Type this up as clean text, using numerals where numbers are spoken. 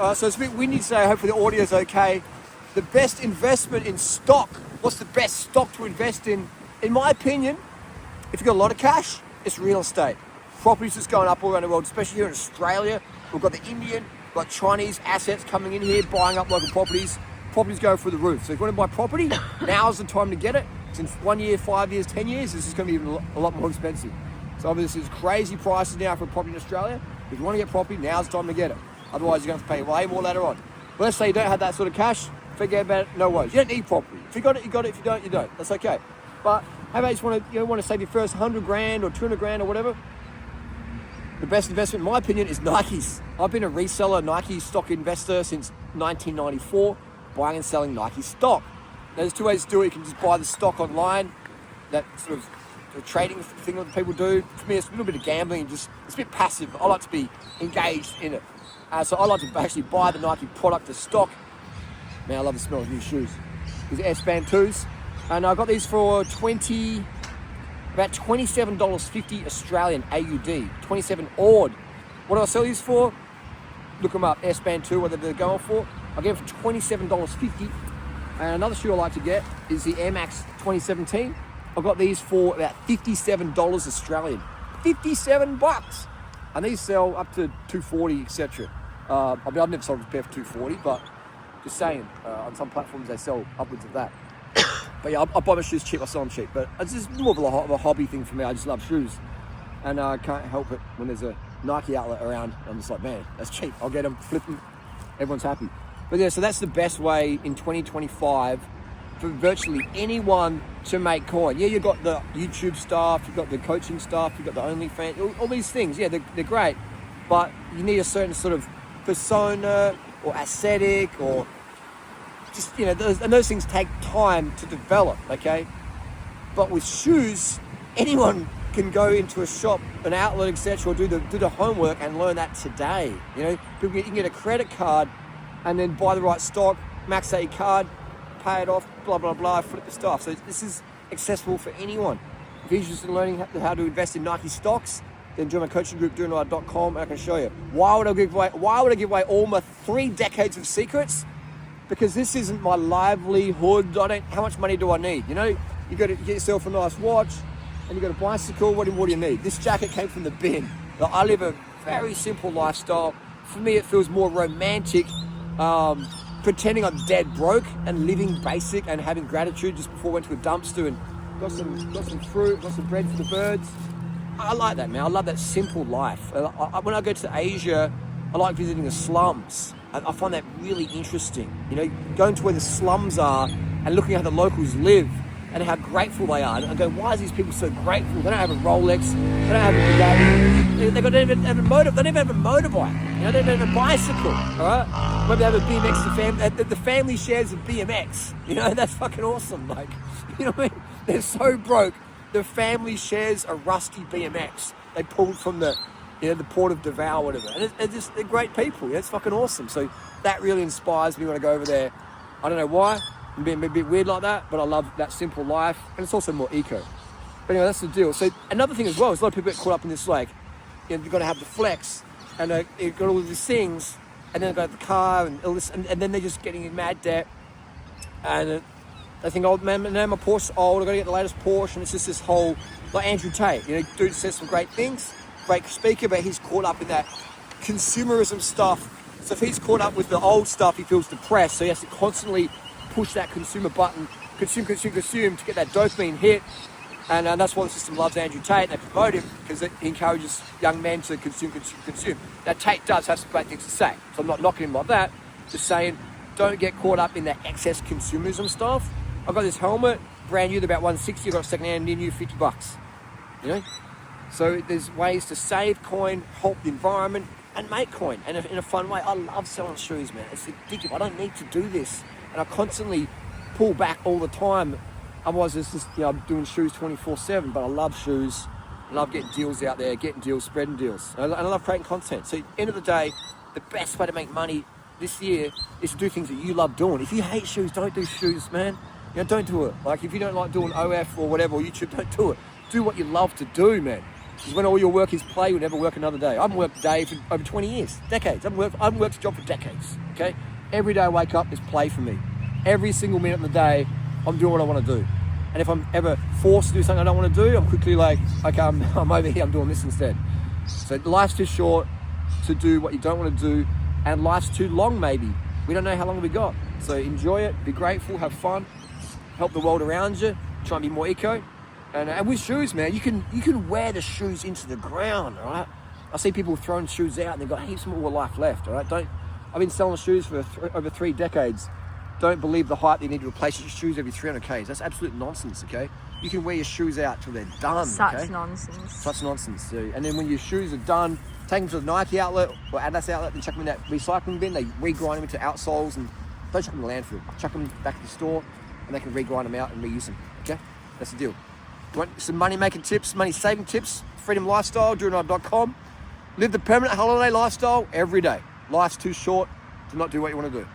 So it's a bit windy today. Hopefully the audio's okay. The best investment in stock. What's the best stock to invest in? In my opinion, if you've got a lot of cash, it's real estate. Properties just going up all around the world, especially here in Australia. We've got the Indian, we've got Chinese assets coming in here, buying up local properties. Properties go through the roof. So if you want to buy property, now's the time to get it. It's in 1 year, 5 years, 10 years, this is going to be even a lot more expensive. So obviously there's crazy prices now for property in Australia. If you want to get property, now's the time to get it. Otherwise you're going to have to pay way more later on. But let's say you don't have that sort of cash, forget about it, no worries. You don't need property. If you got it, you got it. If you don't, you don't. That's okay. But how about you just want to save your first 100 grand or 200 grand or whatever? The best investment, in my opinion, is Nikes. I've been a reseller, Nike stock investor since 1994, buying and selling Nike stock. There's two ways to do it. You can just buy the stock online, that sort of the trading thing that people do. For me, it's a little bit of gambling, it's a bit passive. I like to be engaged in it. So I like to actually buy the Nike product, the stock. Man, I love the smell of new shoes. These are S-Band 2s. And I got these for about $27.50 Australian AUD, 27 odd. What do I sell these for? Look them up, S-Band 2, whatever they're going for. I get them for $27.50. And another shoe I like to get is the Air Max 2017. I got these for about $57 Australian. 57 bucks. And these sell up to $240, etc. I've never sold a pair for $240, but just saying, on some platforms they sell upwards of that. But yeah, I buy my shoes cheap, I sell them cheap. But it's just more of a hobby thing for me. I just love shoes. And I can't help it when there's a Nike outlet around. I'm just like, man, that's cheap. I'll get them, flip them. Everyone's happy. But yeah, so that's the best way in 2025 for virtually anyone to make coin. Yeah, you've got the YouTube stuff, you've got the coaching stuff, you've got the OnlyFans, all these things. Yeah, they're great. But you need a certain sort of persona or aesthetic or just, those things take time to develop, okay? But with shoes, anyone can go into a shop, an outlet, etc., or do the homework and learn that today. You can get a credit card and then buy the right stock, max out your card, pay it off, blah, blah, blah, flip the stuff. So this is accessible for anyone. If you're interested in learning how to invest in Nike stocks, then join my coaching group, durianrider.com, and I can show you. Why would I give away all my 3 decades of secrets? Because this isn't my livelihood. How much money do I need? You got to get yourself a nice watch and you got a bicycle. What do you need? This jacket came from the bin. I live a very simple lifestyle. For me, it feels more romantic, pretending I'm dead broke and living basic and having gratitude just before I went to a dumpster and got some fruit, got some bread for the birds. I like that, man. I love that simple life. When I go to Asia, I like visiting the slums. I find that really interesting. Going to where the slums are and looking at how the locals live and how grateful they are. And I go, why are these people so grateful? They don't have a Rolex. They don't have a Bugatti. They don't even have a motorbike. They don't have a bicycle. All right? Maybe they have a BMX. The family shares a BMX. That's fucking awesome. What I mean? They're so broke. The family shares a rusty BMX. They pulled from the port of Davao or whatever. And they're great people. It's fucking awesome. So that really inspires me when I go over there. I don't know why. I'm being a bit weird like that, but I love that simple life. And it's also more eco. But anyway, that's the deal. So another thing as well is a lot of people get caught up in this, you've got to have the flex. And you've got all of these things. And then they've got the car and all this. And then they're just getting in mad debt. And they think, oh man, now my Porsche's old. I've got to get the latest Porsche. And it's just this whole, like Andrew Tate. Dude says some great things. Great speaker, but he's caught up in that consumerism stuff. So if he's caught up with the old stuff, he feels depressed. So he has to constantly push that consumer button, consume to get that dopamine hit. And that's why the system loves Andrew Tate. They promote him because he encourages young men to consume. Now Tate does have some great things to say. So I'm not knocking him like that. Just saying, don't get caught up in that excess consumerism stuff. I've got this helmet, brand new, they're about $160. I got a second hand new, $50. So there's ways to save coin, help the environment, and make coin, and in a fun way. I love selling shoes, man. It's addictive. I don't need to do this, and I constantly pull back all the time. Otherwise, it's just I'm doing shoes 24/7. But I love shoes. I love getting deals out there, getting deals, spreading deals, and I love creating content. So, at the end of the day, the best way to make money this year is to do things that you love doing. If you hate shoes, don't do shoes, man. Don't do it. If you don't like doing OF or whatever, or YouTube, don't do it. Do what you love to do, man. Because when all your work is play, you'll never work another day. I haven't worked a day for over 20 years, decades. I haven't worked a job for decades, okay? Every day I wake up is play for me. Every single minute of the day, I'm doing what I want to do. And if I'm ever forced to do something I don't want to do, I'm quickly like, okay, I'm over here, I'm doing this instead. So life's too short to do what you don't want to do, and life's too long maybe. We don't know how long we got. So enjoy it, be grateful, have fun, help the world around you, try and be more eco. And with shoes, man, you can wear the shoes into the ground, all right? I see people throwing shoes out and they've got heaps more life left, all right? I've been selling shoes for over 3 decades. Don't believe the hype that you need to replace your shoes every 300 Ks. That's absolute nonsense, okay? You can wear your shoes out till they're done, Such nonsense. Such nonsense. And then when your shoes are done, take them to the Nike outlet or Adidas outlet and chuck them in that recycling bin. They regrind them into outsoles and don't chuck them in the landfill. Chuck them back to the store and they can regrind them out and reuse them, okay? That's the deal. You want some money-making tips, money-saving tips? Freedom Lifestyle, durianrider.com. Live the permanent holiday lifestyle every day. Life's too short to not do what you want to do.